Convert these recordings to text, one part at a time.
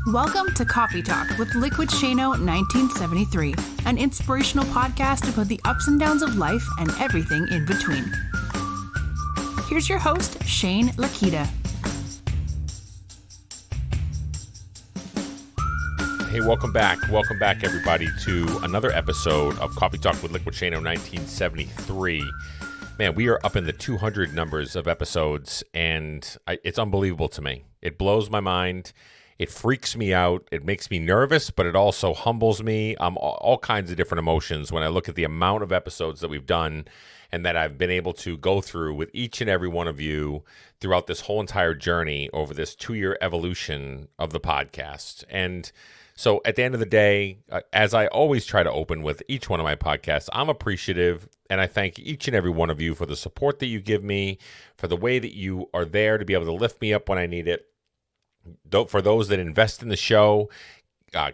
Welcome to Coffee Talk with Liquidshano 1973, an inspirational podcast about the ups and downs of life and everything in between. Here's your host, Shane Lakita. Hey, welcome back. Welcome back, everybody, to another episode of Coffee Talk with Liquidshano 1973. Man, we are up in the 200 numbers of episodes, and it's unbelievable to me. It blows my mind. It freaks me out. It makes me nervous, but it also humbles me. All kinds of different emotions when I look at the amount of episodes that we've done and that I've been able to go through with each and every one of you throughout this whole entire journey over this 2-year evolution of the podcast. And so at the end of the day, as I always try to open with each one of my podcasts, I'm appreciative, and I thank each and every one of you for the support that you give me, for the way that you are there to be able to lift me up when I need it. For those that invest in the show,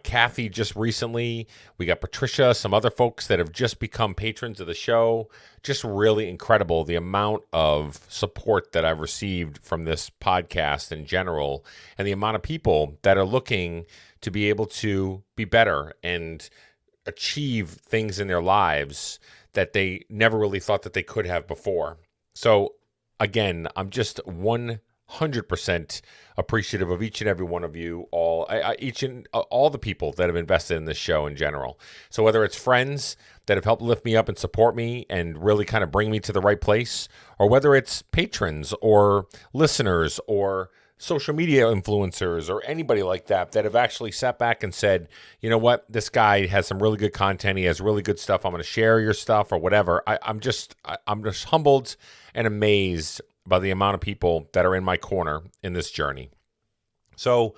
Kathy just recently, we got Patricia, some other folks that have just become patrons of the show. Just really incredible, the amount of support that I've received from this podcast in general, and the amount of people that are looking to be able to be better and achieve things in their lives that they never really thought that they could have before. So again, I'm just 100% appreciative of each and every one of you, all the people that have invested in this show in general. So whether it's friends that have helped lift me up and support me and really kind of bring me to the right place, or whether it's patrons or listeners or social media influencers or anybody like that have actually sat back and said, you know what, this guy has some really good content. He has really good stuff. I'm going to share your stuff or whatever. I'm just humbled and amazed by the amount of people that are in my corner in this journey. So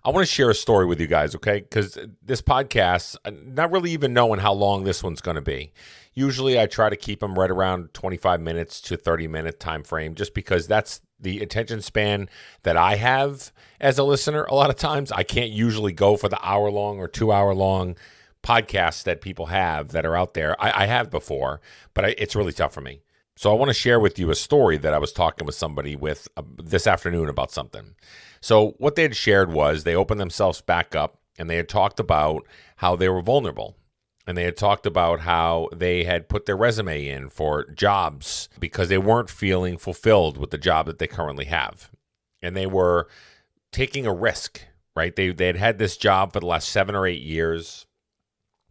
I want to share a story with you guys, okay? Because this podcast, not really even knowing how long this one's going to be. Usually I try to keep them right around 25 minutes to 30-minute time frame, just because that's the attention span that I have as a listener. A lot of times I can't usually go for the hour-long or 2-hour-long podcasts that people have that are out there. I have before, but it's really tough for me. So I want to share with you a story that I was talking with somebody with this afternoon about something. So what they had shared was they opened themselves back up, and they had talked about how they were vulnerable. And they had talked about how they had put their resume in for jobs because they weren't feeling fulfilled with the job that they currently have. And they were taking a risk, right? They had had this job for the last 7 or 8 years.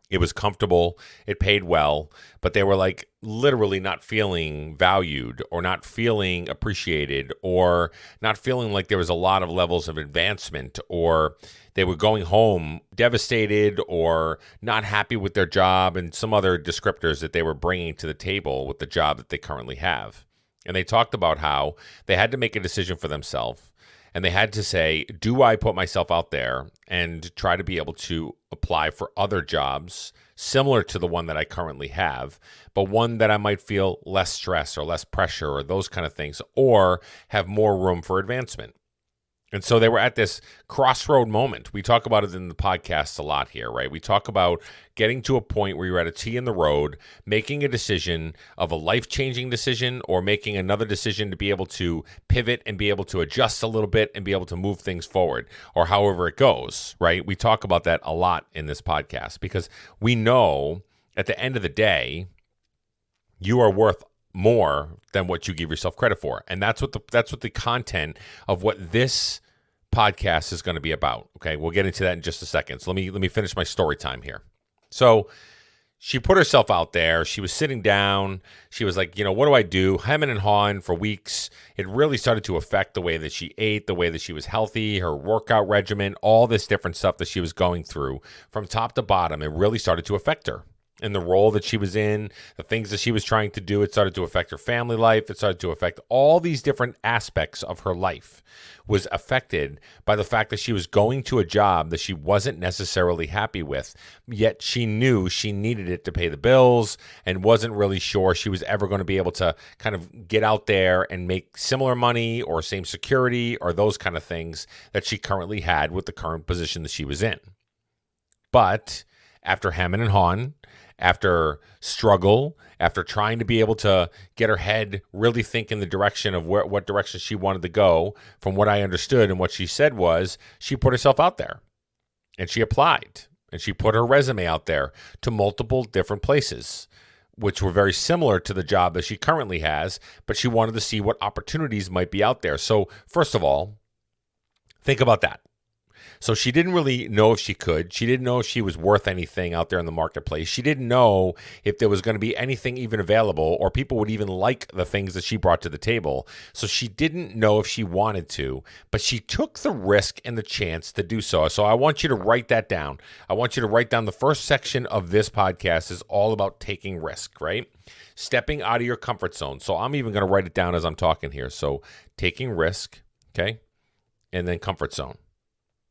It was comfortable, it paid well, but they were like literally not feeling valued or not feeling appreciated or not feeling like there was a lot of levels of advancement, or they were going home devastated or not happy with their job and some other descriptors that they were bringing to the table with the job that they currently have. And they talked about how they had to make a decision for themselves. And they had to say, do I put myself out there and try to be able to apply for other jobs similar to the one that I currently have, but one that I might feel less stress or less pressure or those kind of things, or have more room for advancement? And so they were at this crossroad moment. We talk about it in the podcast a lot here, right? We talk about getting to a point where you're at a T in the road, making a decision of a life-changing decision, or making another decision to be able to pivot and be able to adjust a little bit and be able to move things forward, or however it goes, right? We talk about that a lot in this podcast because we know at the end of the day, you are worth more than what you give yourself credit for. And that's what the content of what this podcast is going to be about. Okay, we'll get into that in just a second. So let me finish my story time here. So she put herself out there. She was sitting down. She was like, what do I do? Hemming and hawing for weeks. It really started to affect the way that she ate, the way that she was healthy, her workout regimen, all this different stuff that she was going through from top to bottom. It really started to affect her. And the role that she was in, the things that she was trying to do, it started to affect her family life. It started to affect all these different aspects of her life was affected by the fact that she was going to a job that she wasn't necessarily happy with, yet she knew she needed it to pay the bills and wasn't really sure she was ever going to be able to kind of get out there and make similar money or same security or those kind of things that she currently had with the current position that she was in. But after hemming and hawing, after struggle, after trying to be able to get her head really think in the direction of what direction she wanted to go, from what I understood and what she said was, she put herself out there. And she applied and she put her resume out there to multiple different places, which were very similar to the job that she currently has, but she wanted to see what opportunities might be out there. So first of all, think about that. So she didn't really know if she could. She didn't know if she was worth anything out there in the marketplace. She didn't know if there was going to be anything even available or people would even like the things that she brought to the table. So she didn't know if she wanted to, but she took the risk and the chance to do so. So I want you to write that down. I want you to write down the first section of this podcast is all about taking risk, right? Stepping out of your comfort zone. So I'm even going to write it down as I'm talking here. So taking risk, okay? And then comfort zone.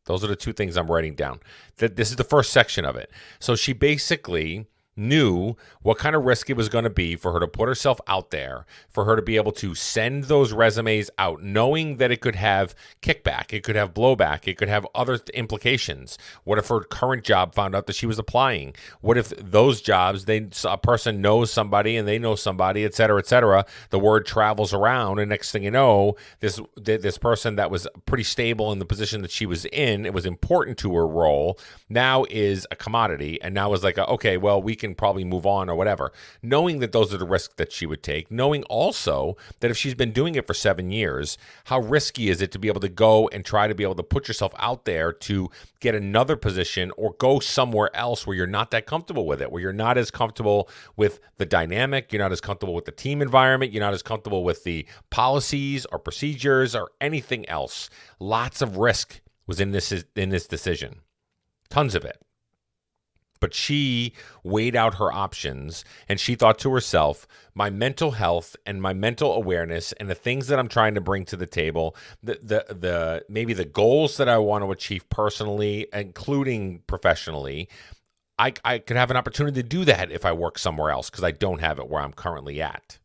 Those are the two things I'm writing down. This is the first section of it. So she basically knew what kind of risk it was going to be for her to put herself out there, for her to be able to send those resumes out, knowing that it could have kickback, it could have blowback, it could have other implications. What if her current job found out that she was applying? What if those jobs, a person knows somebody and they know somebody, et cetera, the word travels around, and next thing you know, this person that was pretty stable in the position that she was in, it was important to her role, now is a commodity, and now is like, okay, well, we can probably move on or whatever. Knowing that those are the risks that she would take, knowing also that if she's been doing it for 7 years, how risky is it to be able to go and try to be able to put yourself out there to get another position or go somewhere else where you're not that comfortable with it, where you're not as comfortable with the dynamic, you're not as comfortable with the team environment, you're not as comfortable with the policies or procedures or anything else. Lots of risk was in this decision. Tons of it. But she weighed out her options and she thought to herself, my mental health and my mental awareness and the things that I'm trying to bring to the table, the maybe the goals that I want to achieve personally, including professionally, I could have an opportunity to do that if I work somewhere else because I don't have it where I'm currently at.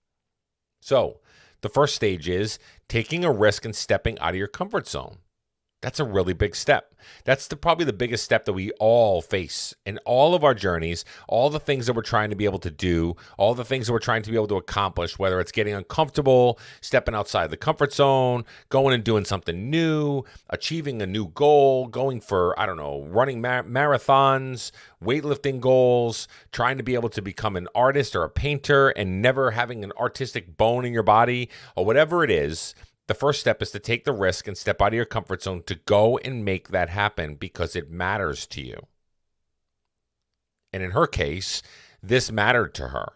So the first stage is taking a risk and stepping out of your comfort zone. That's a really big step. That's probably the biggest step that we all face in all of our journeys, all the things that we're trying to be able to do, all the things that we're trying to be able to accomplish, whether it's getting uncomfortable, stepping outside the comfort zone, going and doing something new, achieving a new goal, going for, running marathons, weightlifting goals, trying to be able to become an artist or a painter and never having an artistic bone in your body or whatever it is. The first step is to take the risk and step out of your comfort zone to go and make that happen because it matters to you. And in her case, this mattered to her.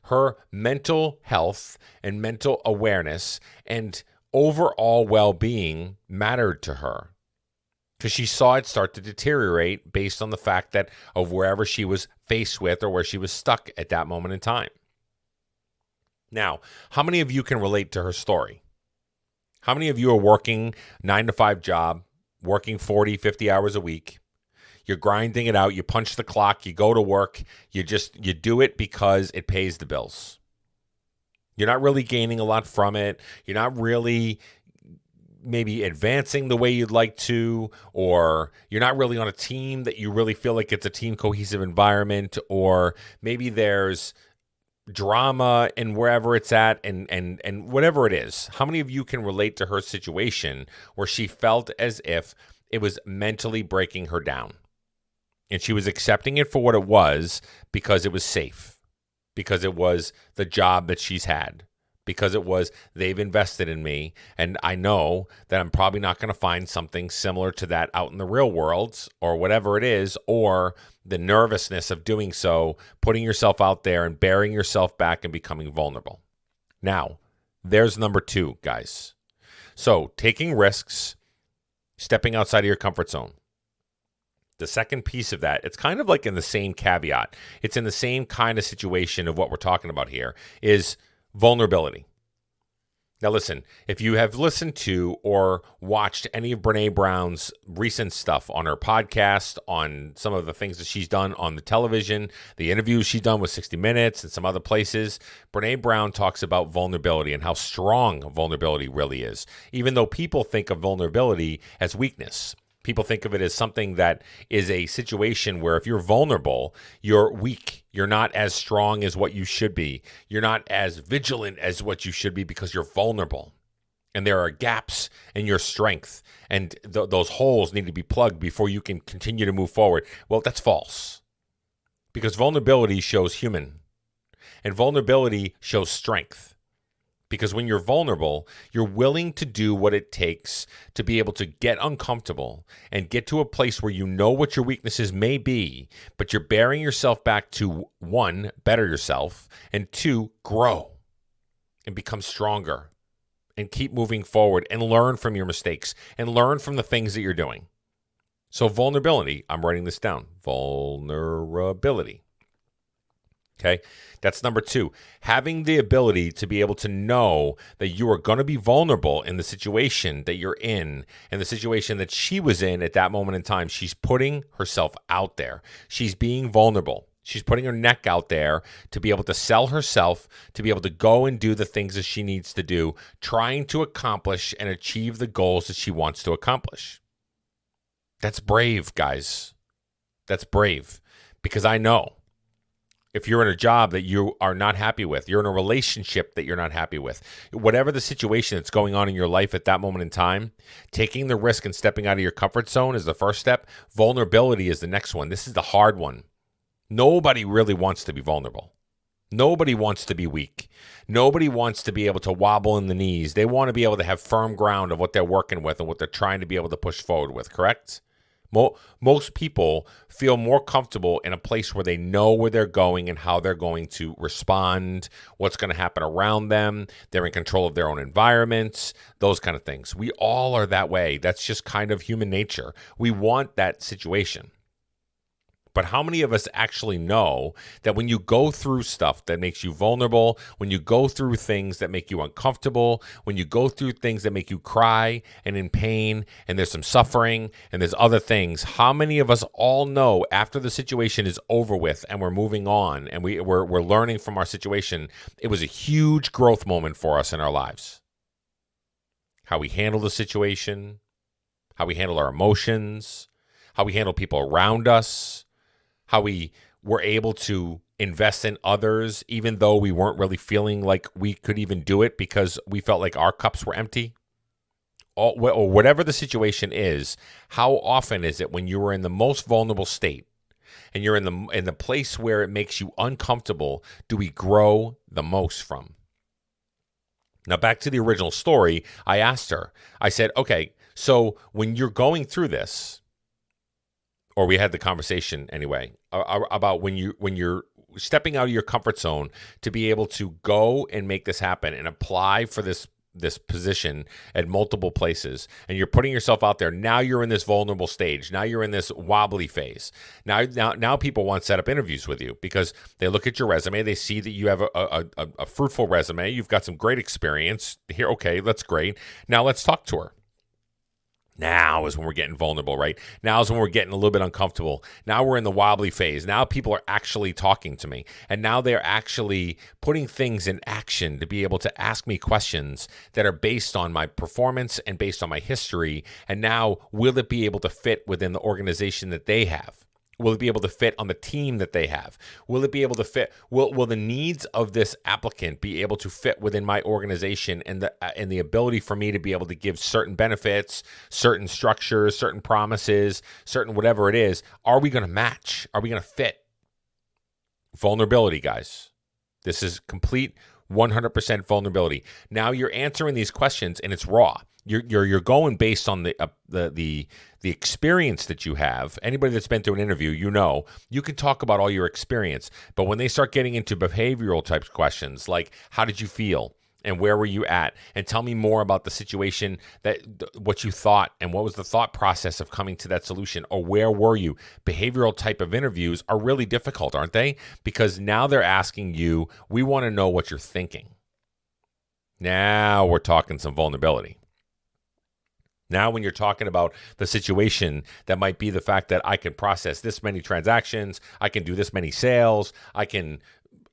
Her mental health and mental awareness and overall well-being mattered to her because she saw it start to deteriorate based on the fact that of wherever she was faced with or where she was stuck at that moment in time. Now, how many of you can relate to her story? How many of you are working 9-to-5 job, working 40, 50 hours a week? You're grinding it out. You punch the clock. You go to work. You do it because it pays the bills. You're not really gaining a lot from it. You're not really maybe advancing the way you'd like to, or you're not really on a team that you really feel like it's a team cohesive environment, or maybe there's drama and wherever it's at and whatever it is. How many of you can relate to her situation where she felt as if it was mentally breaking her down and she was accepting it for what it was because it was safe, because it was the job that she's had, because it was they've invested in me and I know that I'm probably not going to find something similar to that out in the real world or whatever it is, or the nervousness of doing so, putting yourself out there and bearing yourself back and becoming vulnerable. Now, there's number 2, guys. So taking risks, stepping outside of your comfort zone. The second piece of that, it's kind of like in the same caveat. It's in the same kind of situation of what we're talking about here, is vulnerability. Now listen, if you have listened to or watched any of Brene Brown's recent stuff on her podcast, on some of the things that she's done on the television, the interviews she's done with 60 Minutes and some other places, Brene Brown talks about vulnerability and how strong vulnerability really is. Even though people think of vulnerability as weakness. People think of it as something that is a situation where if you're vulnerable, you're weak. You're not as strong as what you should be. You're not as vigilant as what you should be because you're vulnerable. And there are gaps in your strength, and those holes need to be plugged before you can continue to move forward. Well, that's false, because vulnerability shows human, and vulnerability shows strength. Because when you're vulnerable, you're willing to do what it takes to be able to get uncomfortable and get to a place where you know what your weaknesses may be, but you're bearing yourself back to, one, better yourself, and two, grow and become stronger and keep moving forward and learn from your mistakes and learn from the things that you're doing. So vulnerability, I'm writing this down, vulnerability. Okay, that's number two. Having the ability to be able to know that you are going to be vulnerable in the situation that you're in, and the situation that she was in at that moment in time. She's putting herself out there. She's being vulnerable. She's putting her neck out there to be able to sell herself, to be able to go and do the things that she needs to do, trying to accomplish and achieve the goals that she wants to accomplish. That's brave, guys. That's brave, because I know if you're in a job that you are not happy with, you're in a relationship that you're not happy with, whatever the situation that's going on in your life at that moment in time, taking the risk and stepping out of your comfort zone is the first step. Vulnerability is the next one. This is the hard one. Nobody really wants to be vulnerable. Nobody wants to be weak. Nobody wants to be able to wobble in the knees. They want to be able to have firm ground of what they're working with and what they're trying to be able to push forward with, correct? Most people feel more comfortable in a place where they know where they're going and how they're going to respond, what's going to happen around them. They're in control of their own environments, those kind of things. We all are that way. That's just kind of human nature. We want that situation. But how many of us actually know that when you go through stuff that makes you vulnerable, when you go through things that make you uncomfortable, when you go through things that make you cry and in pain, and there's some suffering and there's other things, how many of us all know after the situation is over with and we're moving on and we're learning from our situation, it was a huge growth moment for us in our lives? How we handle the situation, how we handle our emotions, how we handle people around us, how we were able to invest in others, even though we weren't really feeling like we could even do it because we felt like our cups were empty. Or whatever the situation is, how often is it when you are in the most vulnerable state and you're in the place where it makes you uncomfortable, do we grow the most from? Now, back to the original story, I asked her, I said, okay, so when you're going through this, or we had the conversation anyway, about when you're stepping out of your comfort zone to be able to go and make this happen and apply for this position at multiple places, and you're putting yourself out there. Now you're in this vulnerable stage. Now you're in this wobbly phase. Now people want to set up interviews with you because they look at your resume. They see that you have a fruitful resume. You've got some great experience here. Okay, that's great. Now let's talk to her. Now is when we're getting vulnerable, right? Now is when we're getting a little bit uncomfortable. Now we're in the wobbly phase. Now people are actually talking to me. And now they're actually putting things in action to be able to ask me questions that are based on my performance and based on my history. And now, will it be able to fit within the organization that they have? Will it be able to fit on the team that they have? Will it be able to fit? Will the needs of this applicant be able to fit within my organization and the ability for me to be able to give certain benefits, certain structures, certain promises, certain whatever it is? Are we going to match? Are we going to fit? Vulnerability, guys. This is complete 100% vulnerability. Now you're answering these questions and it's raw. You're going based on the experience that you have. Anybody that's been through an interview, you can talk about all your experience. But when they start getting into behavioral type questions, like how did you feel and where were you at, and tell me more about the situation, what you thought and what was the thought process of coming to that solution, or where were you? Behavioral type of interviews are really difficult, aren't they? Because now they're asking you, we want to know what you're thinking. Now we're talking some vulnerability. Now, when you're talking about the situation, that might be the fact that I can process this many transactions, I can do this many sales, I can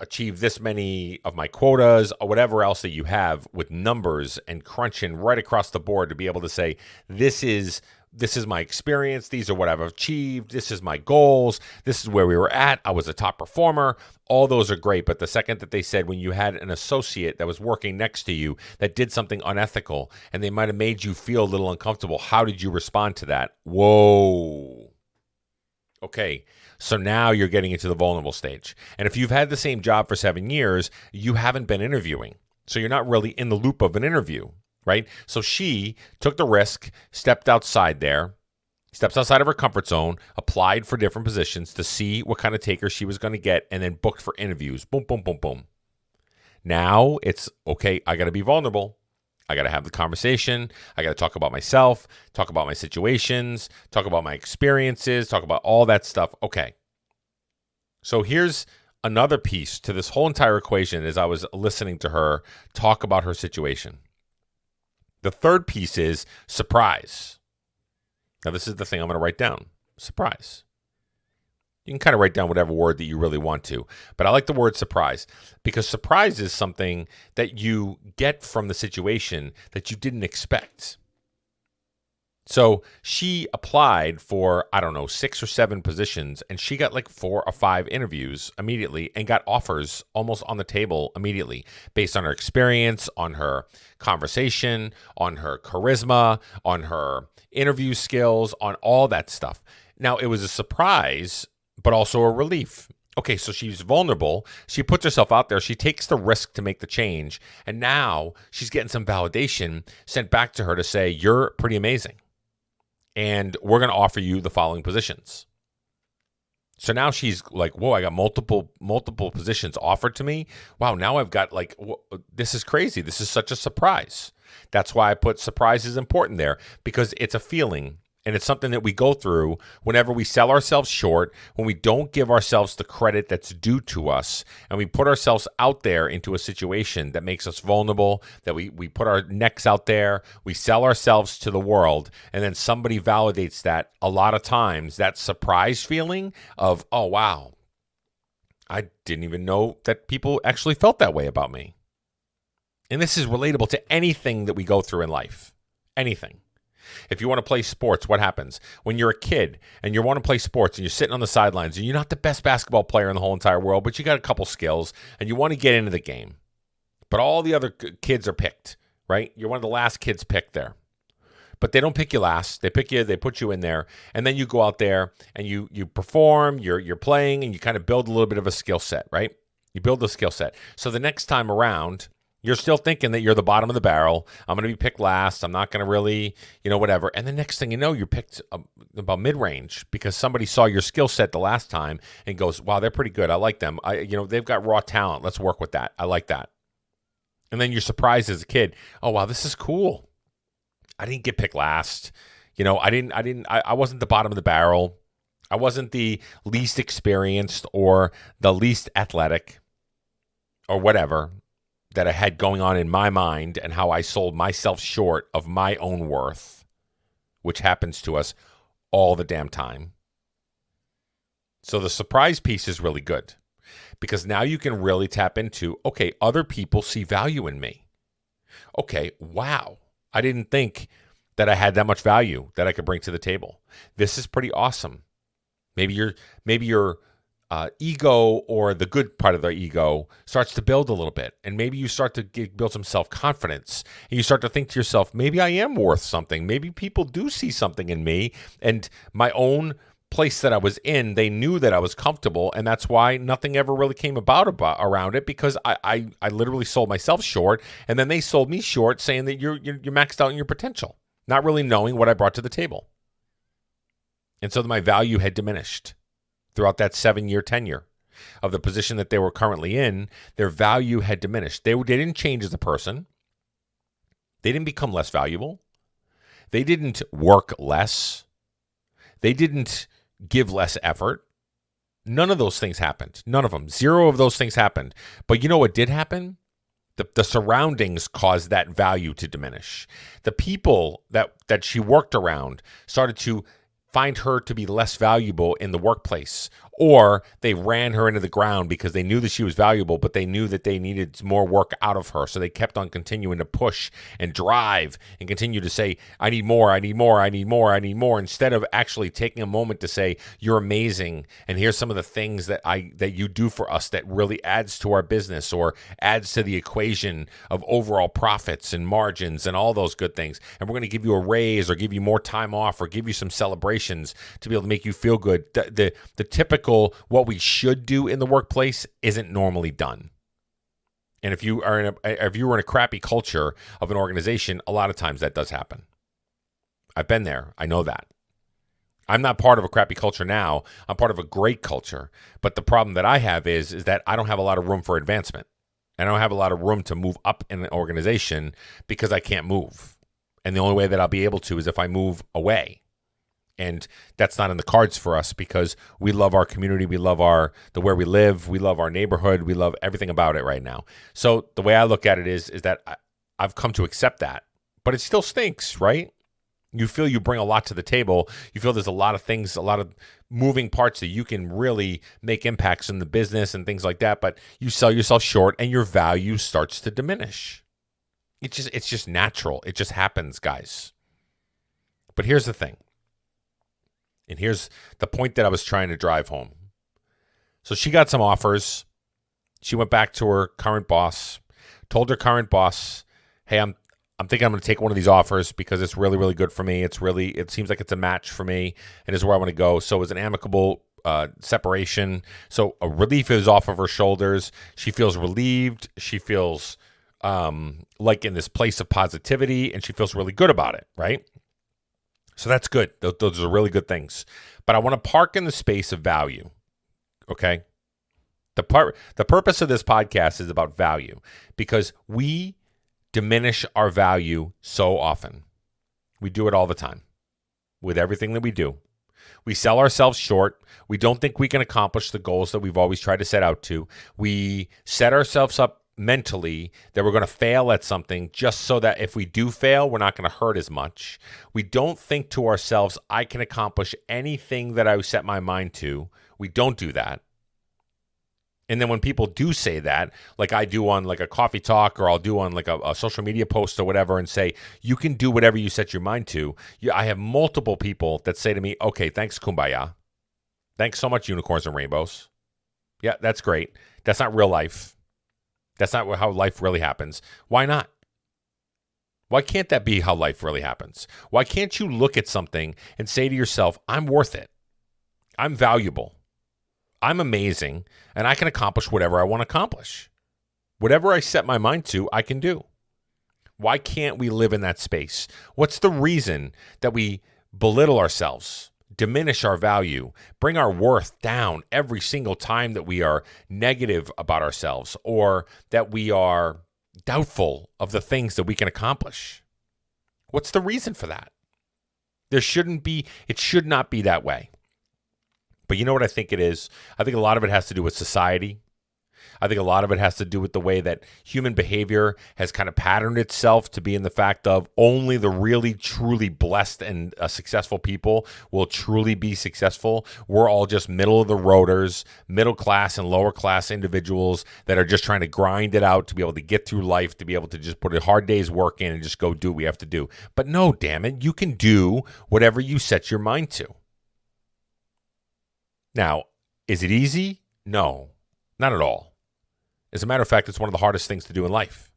achieve this many of my quotas, or whatever else that you have with numbers and crunching right across the board to be able to say, this is this is my experience. These are what I've achieved. This is my goals. This is where we were at. I was a top performer. All those are great. But the second that they said when you had an associate that was working next to you that did something unethical and they might have made you feel a little uncomfortable, how did you respond to that? Whoa. Okay, so now you're getting into the vulnerable stage. And if you've had the same job for 7 years, you haven't been interviewing. So you're not really in the loop of an interview, right? So she took the risk, stepped outside of her comfort zone, applied for different positions to see what kind of taker she was going to get, and then booked for interviews. Boom, boom, boom, boom. Now it's, okay, I got to be vulnerable. I got to have the conversation. I got to talk about myself, talk about my situations, talk about my experiences, talk about all that stuff. Okay. So here's another piece to this whole entire equation as I was listening to her talk about her situation. The third piece is surprise. Now, this is the thing I'm going to write down. Surprise. You can kind of write down whatever word that you really want to, but I like the word surprise because surprise is something that you get from the situation that you didn't expect. So she applied for, 6 or 7 positions, and she got like 4 or 5 interviews immediately and got offers almost on the table immediately based on her experience, on her conversation, on her charisma, on her interview skills, on all that stuff. Now, it was a surprise, but also a relief. Okay, so she's vulnerable. She puts herself out there. She takes the risk to make the change. And now she's getting some validation sent back to her to say, you're pretty amazing. And we're going to offer you the following positions. So now she's like, whoa, I got multiple positions offered to me. Wow, now I've got this is crazy. This is such a surprise. That's why I put surprise is important there, because it's a feeling. And it's something that we go through whenever we sell ourselves short, when we don't give ourselves the credit that's due to us, and we put ourselves out there into a situation that makes us vulnerable, that we put our necks out there, we sell ourselves to the world, and then somebody validates that. A lot of times, that surprise feeling of, oh, wow, I didn't even know that people actually felt that way about me. And this is relatable to anything that we go through in life. Anything. If you want to play sports, what happens? When you're a kid and you want to play sports and you're sitting on the sidelines and you're not the best basketball player in the whole entire world, but you got a couple skills and you want to get into the game. But all the other kids are picked, right? You're one of the last kids picked there. But they don't pick you last. They pick you, they put you in there, and then you go out there and you perform, you're playing, and you kind of build a little bit of a skill set, right? You build a skill set. So the next time around, you're still thinking that you're the bottom of the barrel. I'm going to be picked last. I'm not going to really, whatever. And the next thing you know, you're picked about mid-range because somebody saw your skill set the last time and goes, wow, they're pretty good. I like them. They've got raw talent. Let's work with that. I like that. And then you're surprised as a kid. Oh, wow, this is cool. I didn't get picked last. I wasn't the bottom of the barrel. I wasn't the least experienced or the least athletic or whatever that I had going on in my mind, and how I sold myself short of my own worth, which happens to us all the damn time. So the surprise piece is really good because now you can really tap into, okay, other people see value in me. Okay, wow. I didn't think that I had that much value that I could bring to the table. This is pretty awesome. Maybe your ego, or the good part of the ego, starts to build a little bit. And maybe you start to build some self-confidence. And you start to think to yourself, maybe I am worth something. Maybe people do see something in me. And my own place that I was in, they knew that I was comfortable. And that's why nothing ever really came about around it, because I literally sold myself short. And then they sold me short, saying that you're maxed out in your potential, not really knowing what I brought to the table. And so my value had diminished. Throughout that 7-year tenure of the position that they were currently in, their value had diminished. They didn't change as a person. They didn't become less valuable. They didn't work less. They didn't give less effort. None of those things happened. None of them. 0 of those things happened. But you know what did happen? The surroundings caused that value to diminish. The people that she worked around started to find her to be less valuable in the workplace, or they ran her into the ground because they knew that she was valuable, but they knew that they needed more work out of her. So they kept on continuing to push and drive and continue to say, I need more, I need more, I need more, I need more, instead of actually taking a moment to say, you're amazing, and here's some of the things that you do for us that really adds to our business or adds to the equation of overall profits and margins and all those good things. And we're going to give you a raise or give you more time off or give you some celebrations to be able to make you feel good. The typical what we should do in the workplace isn't normally done. And if you were in a crappy culture of an organization, a lot of times that does happen. I've been there. I know that. I'm not part of a crappy culture now. I'm part of a great culture. But the problem that I have is that I don't have a lot of room for advancement. And I don't have a lot of room to move up in an organization because I can't move. And the only way that I'll be able to is if I move away. And that's not in the cards for us because we love our community. We love where we live. We love our neighborhood. We love everything about it right now. So the way I look at it is that I've come to accept that. But it still stinks, right? You feel you bring a lot to the table. You feel there's a lot of things, a lot of moving parts that you can really make impacts in the business and things like that. But you sell yourself short and your value starts to diminish. It's just natural. It just happens, guys. But here's the thing. And here's the point that I was trying to drive home. So she got some offers. She went back to her current boss, told her current boss, hey, I'm thinking I'm going to take one of these offers because it's really, really good for me. It seems like it's a match for me and is where I want to go. So it was an amicable separation. So a relief is off of her shoulders. She feels relieved. She feels like in this place of positivity, and she feels really good about it, right? So that's good. Those are really good things. But I want to park in the space of value, okay? The purpose of this podcast is about value because we diminish our value so often. We do it all the time with everything that we do. We sell ourselves short. We don't think we can accomplish the goals that we've always tried to set out to. We set ourselves up mentally that we're going to fail at something just so that if we do fail, we're not going to hurt as much. We don't think to ourselves, I can accomplish anything that I set my mind to. We don't do that. And then when people do say that, like I do on like a coffee talk or I'll do on like a social media post or whatever and say, you can do whatever you set your mind to. I have multiple people that say to me, okay, thanks, Kumbaya. Thanks so much, unicorns and rainbows. Yeah, that's great. That's not real life. That's not how life really happens. Why not? Why can't that be how life really happens? Why can't you look at something and say to yourself, I'm worth it. I'm valuable. I'm amazing, and I can accomplish whatever I want to accomplish. Whatever I set my mind to, I can do. Why can't we live in that space? What's the reason that we belittle ourselves, diminish our value, bring our worth down every single time that we are negative about ourselves or that we are doubtful of the things that we can accomplish? What's the reason for that? It should not be that way. But you know what I think it is? I think a lot of it has to do with society. I think a lot of it has to do with the way that human behavior has kind of patterned itself to be in the fact of only the really, truly blessed and successful people will truly be successful. We're all just middle of the roaders, middle class and lower class individuals that are just trying to grind it out to be able to get through life, to be able to just put a hard day's work in and just go do what we have to do. But no, damn it, you can do whatever you set your mind to. Now, is it easy? No, not at all. As a matter of fact, it's one of the hardest things to do in life.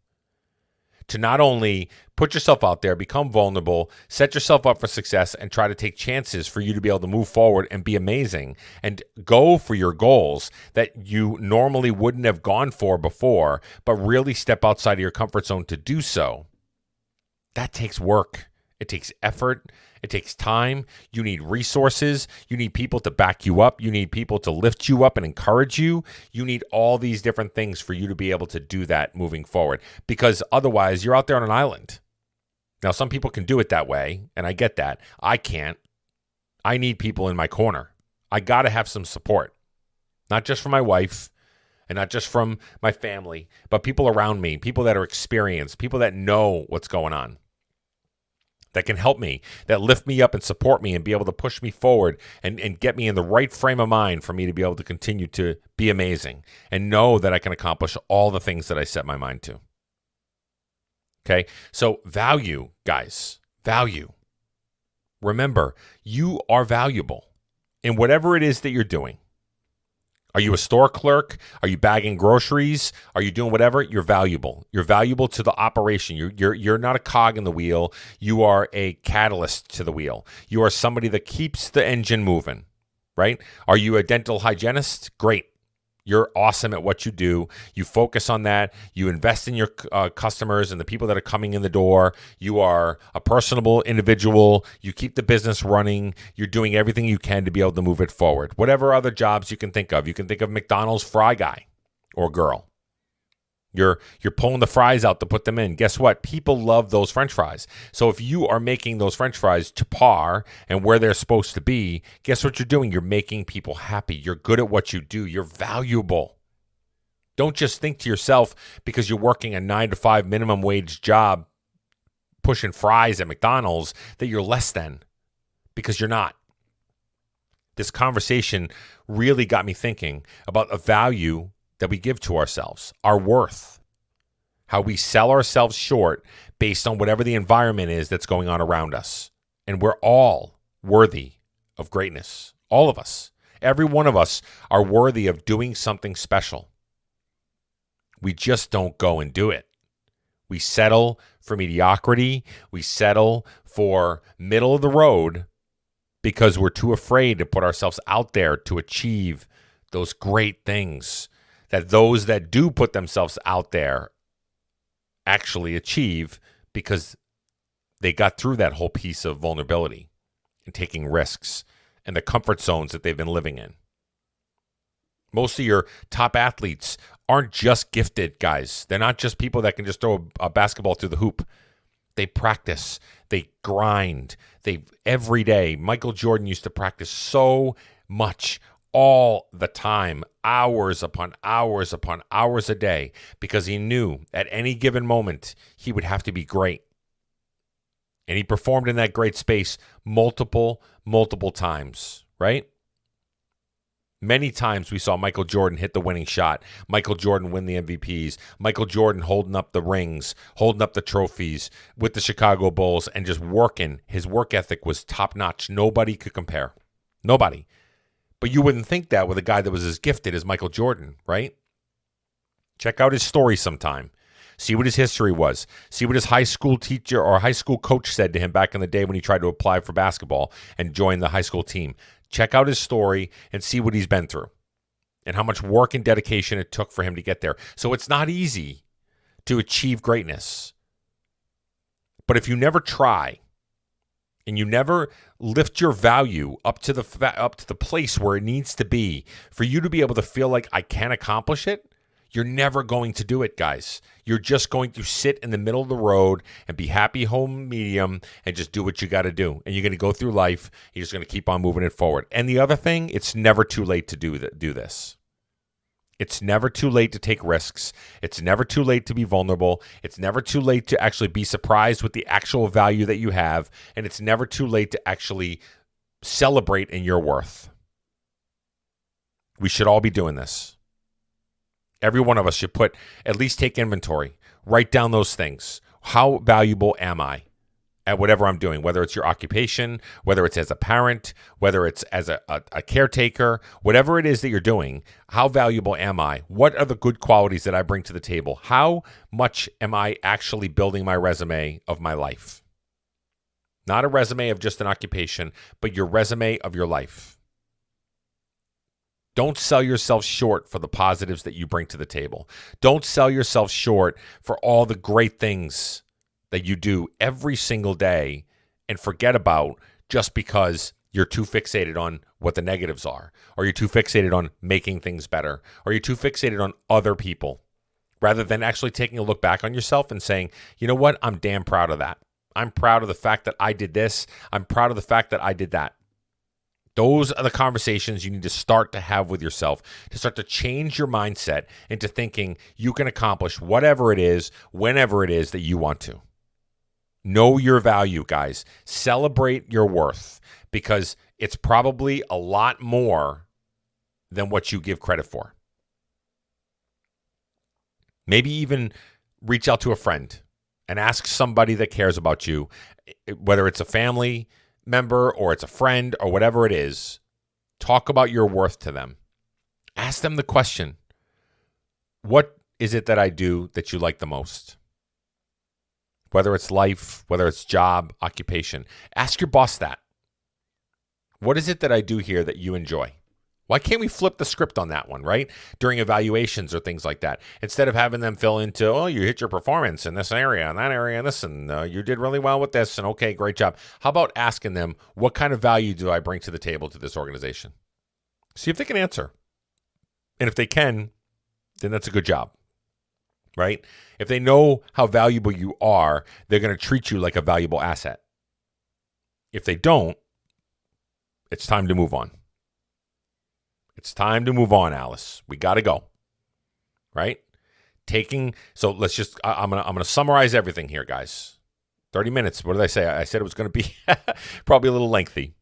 To not only put yourself out there, become vulnerable, set yourself up for success, and try to take chances for you to be able to move forward and be amazing and go for your goals that you normally wouldn't have gone for before, but really step outside of your comfort zone to do so. That takes work. It takes effort. It takes time. You need resources. You need people to back you up. You need people to lift you up and encourage you. You need all these different things for you to be able to do that moving forward, because otherwise you're out there on an island. Now, some people can do it that way, and I get that. I can't. I need people in my corner. I got to have some support, not just from my wife and not just from my family, but people around me, people that are experienced, people that know what's going on. that can help me, that lift me up and support me and be able to push me forward and get me in the right frame of mind for me to be able to continue to be amazing and know that I can accomplish all the things that I set my mind to. Okay? So value, guys, value. Remember, you are valuable in whatever it is that you're doing. Are you a store clerk? Are you bagging groceries? Are you doing whatever? You're valuable. You're valuable to the operation. You're not a cog in the wheel. You are a catalyst to the wheel. You are somebody that keeps the engine moving, right? Are you a dental hygienist? Great. You're awesome at what you do. You focus on that. You invest in your customers and the people that are coming in the door. You are a personable individual. You keep the business running. You're doing everything you can to be able to move it forward. Whatever other jobs you can think of. You can think of McDonald's fry guy or girl. You're pulling the fries out to put them in. Guess what? People love those French fries. So if you are making those French fries to par and where they're supposed to be, guess what you're doing? You're making people happy. You're good at what you do. You're valuable. Don't just think to yourself because you're working a 9-to-5 minimum wage job pushing fries at McDonald's that you're less than, because you're not. This conversation really got me thinking about a value that we give to ourselves, our worth, how we sell ourselves short based on whatever the environment is that's going on around us. And we're all worthy of greatness. All of us. Every one of us are worthy of doing something special. We just don't go and do it. We settle for mediocrity. We settle for middle of the road because we're too afraid to put ourselves out there to achieve those great things that those that do put themselves out there actually achieve, because they got through that whole piece of vulnerability and taking risks and the comfort zones that they've been living in. Most of your top athletes aren't just gifted guys. They're not just people that can just throw a basketball through the hoop. They practice. They grind. Every day. Michael Jordan used to practice so much all the time, hours upon hours upon hours a day, because he knew at any given moment he would have to be great. And he performed in that great space multiple times, right? Many times we saw Michael Jordan hit the winning shot, Michael Jordan win the MVPs, Michael Jordan holding up the rings, holding up the trophies with the Chicago Bulls and just working. His work ethic was top-notch. Nobody could compare. Nobody. But you wouldn't think that with a guy that was as gifted as Michael Jordan, right? Check out his story sometime. See what his history was. See what his high school teacher or high school coach said to him back in the day when he tried to apply for basketball and join the high school team. Check out his story and see what he's been through and how much work and dedication it took for him to get there. So it's not easy to achieve greatness. But if you never try, and you never lift your value up to the place where it needs to be for you to be able to feel like I can accomplish it, you're never going to do it, guys. You're just going to sit in the middle of the road and be happy home medium and just do what you got to do. And you're going to go through life. You're just going to keep on moving it forward. And the other thing, it's never too late to do this. It's never too late to take risks. It's never too late to be vulnerable. It's never too late to actually be surprised with the actual value that you have. And it's never too late to actually celebrate in your worth. We should all be doing this. Every one of us should at least take inventory. Write down those things. How valuable am I at whatever I'm doing, whether it's your occupation, whether it's as a parent, whether it's as a caretaker, whatever it is that you're doing, how valuable am I? What are the good qualities that I bring to the table? How much am I actually building my resume of my life? Not a resume of just an occupation, but your resume of your life. Don't sell yourself short for the positives that you bring to the table. Don't sell yourself short for all the great things that you do every single day and forget about just because you're too fixated on what the negatives are, or you're too fixated on making things better, or you're too fixated on other people, rather than actually taking a look back on yourself and saying, you know what, I'm damn proud of that. I'm proud of the fact that I did this. I'm proud of the fact that I did that. Those are the conversations you need to start to have with yourself, to start to change your mindset into thinking you can accomplish whatever it is, whenever it is that you want to. Know your value, guys. Celebrate your worth, because it's probably a lot more than what you give credit for. Maybe even reach out to a friend and ask somebody that cares about you, whether it's a family member or it's a friend or whatever it is. Talk about your worth to them. Ask them the question, what is it that I do that you like the most? Whether it's life, whether it's job, occupation. Ask your boss that. What is it that I do here that you enjoy? Why can't we flip the script on that one, right? During evaluations or things like that. Instead of having them fill into, oh, you hit your performance in this area and that area and this, and you did really well with this, and okay, great job. How about asking them, what kind of value do I bring to the table to this organization? See if they can answer. And if they can, then that's a good job, right? If they know how valuable you are, they're going to treat you like a valuable asset. If they don't, it's time to move on. It's time to move on, Alice. We got to go, right? So let's just, I'm gonna summarize everything here, guys. 30 minutes. What did I say? I said it was going to be probably a little lengthy.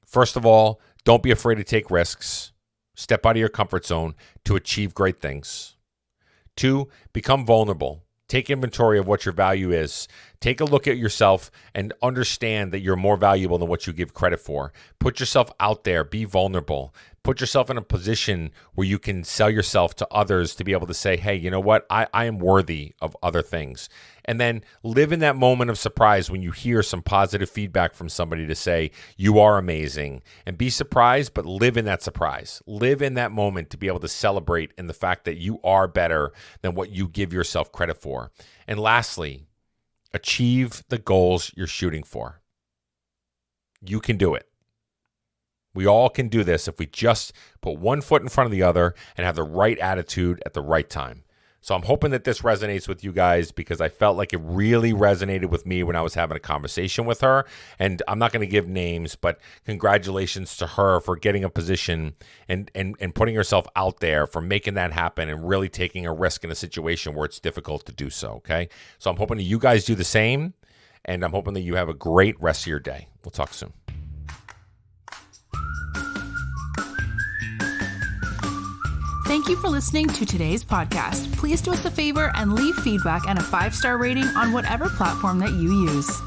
First of all, don't be afraid to take risks. Step out of your comfort zone to achieve great things. 2, become vulnerable. Take inventory of what your value is. Take a look at yourself and understand that you're more valuable than what you give credit for. Put yourself out there. Be vulnerable. Put yourself in a position where you can sell yourself to others to be able to say, hey, you know what? I am worthy of other things. And then live in that moment of surprise when you hear some positive feedback from somebody to say, you are amazing. And be surprised, but live in that surprise. Live in that moment to be able to celebrate in the fact that you are better than what you give yourself credit for. And lastly, achieve the goals you're shooting for. You can do it. We all can do this if we just put one foot in front of the other and have the right attitude at the right time. So I'm hoping that this resonates with you guys, because I felt like it really resonated with me when I was having a conversation with her. And I'm not going to give names, but congratulations to her for getting a position and putting herself out there, for making that happen and really taking a risk in a situation where it's difficult to do so, okay? So I'm hoping that you guys do the same, and I'm hoping that you have a great rest of your day. We'll talk soon. Thank you for listening to today's podcast. Please do us a favor and leave feedback and a 5-star rating on whatever platform that you use.